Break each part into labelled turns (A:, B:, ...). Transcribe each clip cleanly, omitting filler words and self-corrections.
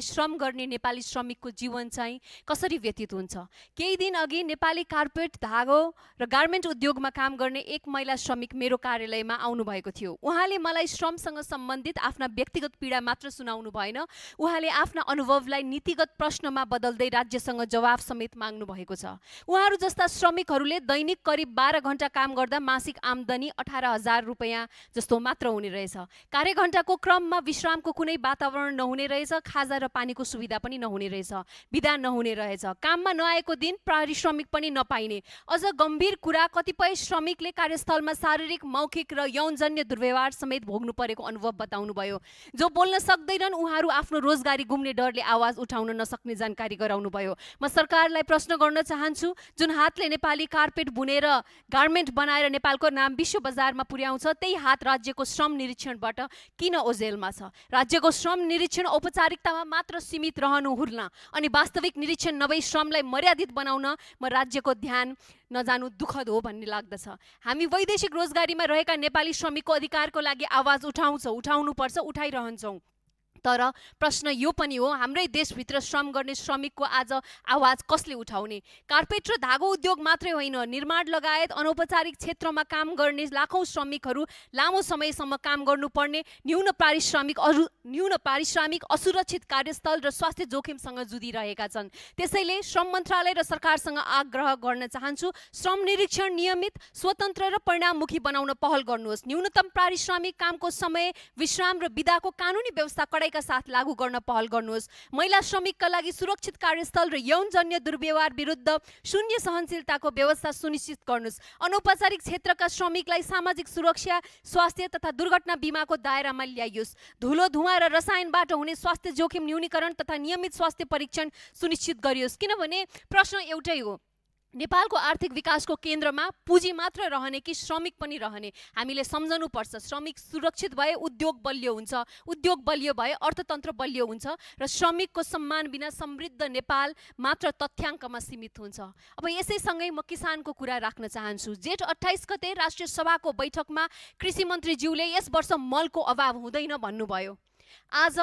A: श्रम गर्ने नेपाली श्रमिकको जीवन चाहिँ कसरी व्यतीत हुन्छ। केही दिन अघि नेपाली कार्पेट धागो र गार्मेन्ट उद्योगमा काम गर्ने एक महिला श्रमिक मेरो कार्यालयमा आउनुभएको थियो। उहाँले मलाई श्रमसँग सम्बन्धित आफ्ना व्यक्तिगत पीडा मात्र सुनाउनु भएन, उहाँले आफ्ना अनुभवलाई नीतिगत प्रश्नमा बदल्दै राज्यसँग जवाफ समेत माग्नु भएको छ। उहाँहरू जस्ता श्रमिकहरूले दैनिक करिब 12 घण्टा काम गर्दा मासिक आम्दानी 18,000 रुपैयाँ जस्तो मात्र हुने रहेछ। कार्यघण्टाको क्रममा विश्रामको कुनै वातावरण नहुने रहेछ, खाजा र पानीको सुविधा पनि नहुने रहेछ, बिदा नहुने रहेछ, काममा नआएको दिन पारिश्रमिक पनि नपाइने। अझ गम्भीर कुरा, कतिपय श्रमिकले कार्यस्थलमा शारीरिक, मौखिक र यौनजन्य दुर्व्यवहार समेत भोग्नु परेको अनुभव बताउनु भयो। जो बोल्न सक्दैनन् उहाँहरू आफ्नो रोजगारी गुम्ने डरले आवाज उठाउन नसक्ने जानकारी गराउनु भयो। म सरकारलाई प्रश्न गर्न चाहन्छु, जुन हातले नेपाली कार्पेट बुनेर गार्मेन्ट बनाएर नेपालको नाम विश्व बजारमा पुर्याउँछ, त्यही हात राज्यको श्रम निरीक्षणबाट किन ओझेलमा छ? राज्यको श्रम निरीक्षण औपचारिकतामा मात्र सीमित रहनुहुन्न अनि वास्तविक निरीक्षण नभई श्रमलाई मर्यादित बनाउन म राज्यको ध्यान नजानु दुःखद हो भन्ने लाग्दछ। हामी वैदेशिक रोजगारीमा रहेका नेपाली श्रमिकको अधिकारको लागि आवाज उठाउनुपर्छ, उठाइरहन्छौँ। तर प्रश्न यो पनि हो, हाम्रै देशभित्र श्रम गर्ने श्रमिकको आज आवाज कसले उठाउने? कार्पेट र धागो उद्योग मात्रै होइन, निर्माण लगायत अनौपचारिक क्षेत्रमा काम गर्ने लाखौँ श्रमिकहरू लामो समयसम्म काम गर्नुपर्ने न्यून पारिश्रमिक, असुरक्षित कार्यस्थल र स्वास्थ्य जोखिमसँग जुधिरहेका छन्। त्यसैले श्रम मन्त्रालय र सरकारसँग आग्रह गर्न चाहन्छु, श्रम निरीक्षण नियमित, स्वतन्त्र र परिणाममुखी बनाउन पहल गर्नुहोस्। न्यूनतम पारिश्रमिक, कामको समय, विश्राम र बिदाको कानुनी व्यवस्था का साथ लागू गर्न पहल गर्नुहोस्। महिला श्रमिकका लागि सुरक्षित कार्यस्थल र यौनजन्य दुर्व्यवहार विरुद्ध शून्य सहनशीलताको व्यवस्था सुनिश्चित गर्नुहोस्। अनौपचारिक क्षेत्रका श्रमिकलाई सामाजिक सुरक्षा, स्वास्थ्य तथा दुर्घटना बिमाको दायरामा ल्याइयोस्। धुलो, धुवाँ र रसायनबाट हुने स्वास्थ्य जोखिम न्यूनीकरण तथा नियमित स्वास्थ्य परीक्षण सुनिश्चित गरियोस्। किनभने प्रश्न एउटै हो, नेपालको आर्थिक विकासको केन्द्रमा पुँजी मात्र रहने कि श्रमिक पनि रहने? हामीले सम्झनुपर्छ, श्रमिक सुरक्षित भए उद्योग बलियो हुन्छ, उद्योग बलियो भए अर्थतन्त्र बलियो हुन्छ र श्रमिकको सम्मान बिना समृद्ध नेपाल मात्र तथ्याङ्कमा सीमित हुन्छ। अब यसैसँगै म किसानको कुरा राख्न चाहन्छु। जेठ 28 गते राष्ट्रिय सभाको बैठकमा कृषि मन्त्रीज्यूले यस वर्ष मलको अभाव हुँदैन भन्नुभयो। आज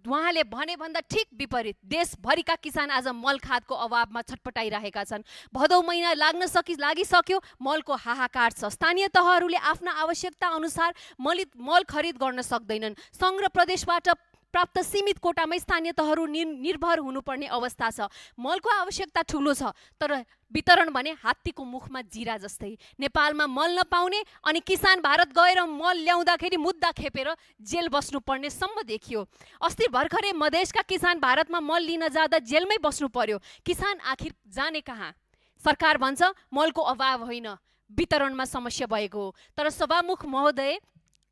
A: उहाँले भने भन्दा ठिक विपरीत देशभरिका किसान आज मल खादको अभावमा छटपटाइरहेका छन्। भदौ महिना लागिसक्यो, मलको हाहाकार छ। स्थानीय तहहरूले आफ्ना आवश्यकता अनुसार मल खरिद गर्न सक्दैनन्। सङ्घ र प्रदेशबाट प्राप्त सीमित कोटामै स्थानीय तहहरू निर्भर हुनुपर्ने अवस्था छ। मलको आवश्यकता ठुलो छ, तर वितरण भने हात्तीको मुखमा जिरा जस्तै। नेपालमा मल नपाउने अनि किसान भारत गएर मल ल्याउँदाखेरि मुद्दा खेपेर जेल बस्नुपर्ने सम्म देखियो। अस्ति भर्खरै मधेसका किसान भारतमा मल लिन जाँदा जेलमै बस्नु पर्यो। किसान आखिर जाने कहाँ? सरकार भन्छ मलको अभाव होइन, वितरणमा समस्या भएको हो। तर सभामुख महोदय,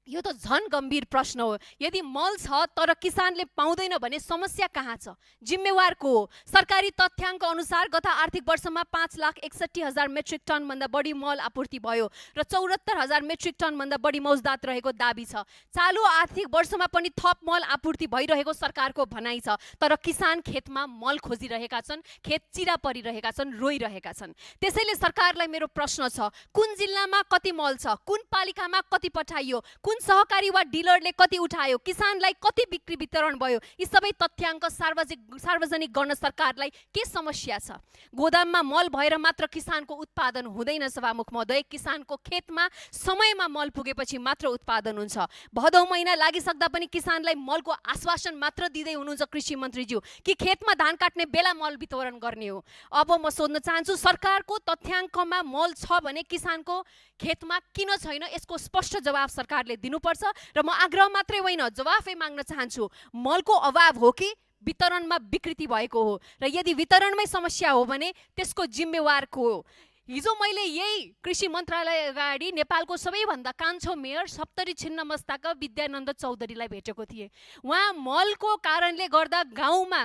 A: यो त झन गम्भीर प्रश्न हो। यदि मल छ तर किसानले पाउँदैन भने समस्या कहाँ छ? जिम्मेवार को हो? सरकारी तथ्याङ्क अनुसार गत आर्थिक वर्षमा 5,61,000 मेट्रिक टनभन्दा बढी मल आपूर्ति भयो र 74,000 मेट्रिक टनभन्दा बढी मौजदात रहेको दाबी छ। चालु आर्थिक वर्षमा पनि थप मल आपूर्ति भइरहेको सरकारको भनाइ छ। तर किसान खेतमा मल खोजिरहेका छन्, खेत चिरा परिरहेका छन्, रोइरहेका छन्। त्यसैले सरकारलाई मेरो प्रश्न छ, कुन जिल्लामा कति मल छ, कुन पालिकामा कति पठाइयो, कुन सहकारी वा डिलरले कति उठायो, किसानलाई कति बिक्री वितरण भयो, यी सबै तथ्याङ्क सार्वजनिक गर्न सरकारलाई के समस्या छ? गोदाममा मल भएर मात्र किसानको उत्पादन हुँदैन सभामुख महोदय। किसानको खेतमा समयमा मल पुगेपछि मात्र उत्पादन हुन्छ। भदौ महिना लागिसक्दा पनि किसानलाई मलको आश्वासन मात्र दिँदै हुनुहुन्छ कृषि मन्त्रीज्यू कि खेतमा धान काट्ने बेला मल वितरण गर्ने हो। अब म सोध्न चाहन्छु, सरकारको तथ्याङ्कमा मल छ भने किसानको खेतमा किन छैन? यसको स्पष्ट जवाब सरकारले दिनुपर्छ र म आग्रह मात्रै होइन, जवाफै माग्न चाहन्छु। मलको अभाव हो कि वितरणमा विकृति भएको हो? र यदि वितरणमै समस्या हो भने त्यसको जिम्मेवार को हो? हिजो मैले यही कृषि मन्त्रालय अगाडि नेपालको सबैभन्दा कान्छो मेयर सप्तरी छिन्नमस्ताका विद्यानन्द चौधरीलाई भेटेको थिएँ। उहाँ मलको कारणले गर्दा गाउँमा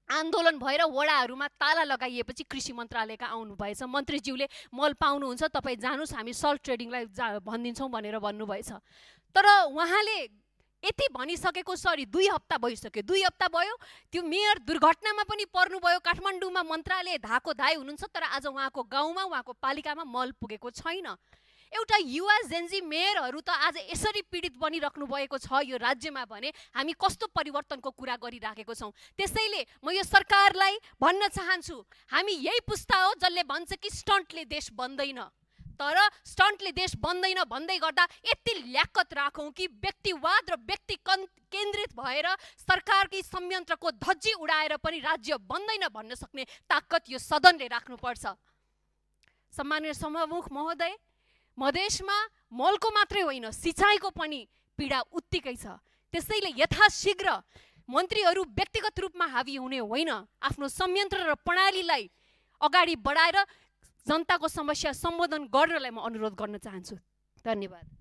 A: आन्दोलन भएर वडाहरूमा ताला लगाइएपछि कृषि मन्त्रालयका आउनुभएछ। मन्त्रीज्यूले मल पाउनुहुन्छ, तपाईँ जानुस्, हामी सल्ट ट्रेडिङलाई भनिदिन्छौँ भनेर भन्नुभएछ। तर उहाँले यति भनिसकेको, सरी 2 हप्ता भइसक्यो, 2 हप्ता भयो, त्यो मेयर दुर्घटनामा पनि पर्नुभयो। काठमाडौँमा मन्त्रालय धाको धाइ हुनुहुन्छ, तर आज उहाँको गाउँमा, उहाँको पालिकामा मल पुगेको छैन। एउटा युवा जेन्जी मेयरहरू त आज यसरी पीडित बनिराख्नु भएको छ यो राज्यमा भने हामी कस्तो परिवर्तनको कुरा गरिराखेको छौँ। त्यसैले म यो सरकारलाई भन्न चाहन्छु, हामी यही पुस्ता हो जसले भन्छ कि स्टन्टले देश बन्दैन, तर स्टन्टले देश बन्दैन भन्दै गर्दा यति ल्याकत राखौँ कि व्यक्तिवाद र व्यक्ति केन्द्रित भएर सरकारकी संयन्त्रको धज्जी उडाएर पनि राज्य बन्दैन भन्न सक्ने ताकत यो सदनले राख्नुपर्छ। सम्माननीय सभामुख महोदय, मधेसमा मलको मात्रै होइन सिँचाइको पनि पीडा उत्तिकै छ। त्यसैले यथाशीघ्र मन्त्रीहरू व्यक्तिगत रूपमा हावी हुने होइन, आफ्नो संयन्त्र र प्रणालीलाई अगाडि बढाएर जनताको समस्या सम्बोधन गर्नलाई म अनुरोध गर्न चाहन्छु। धन्यवाद।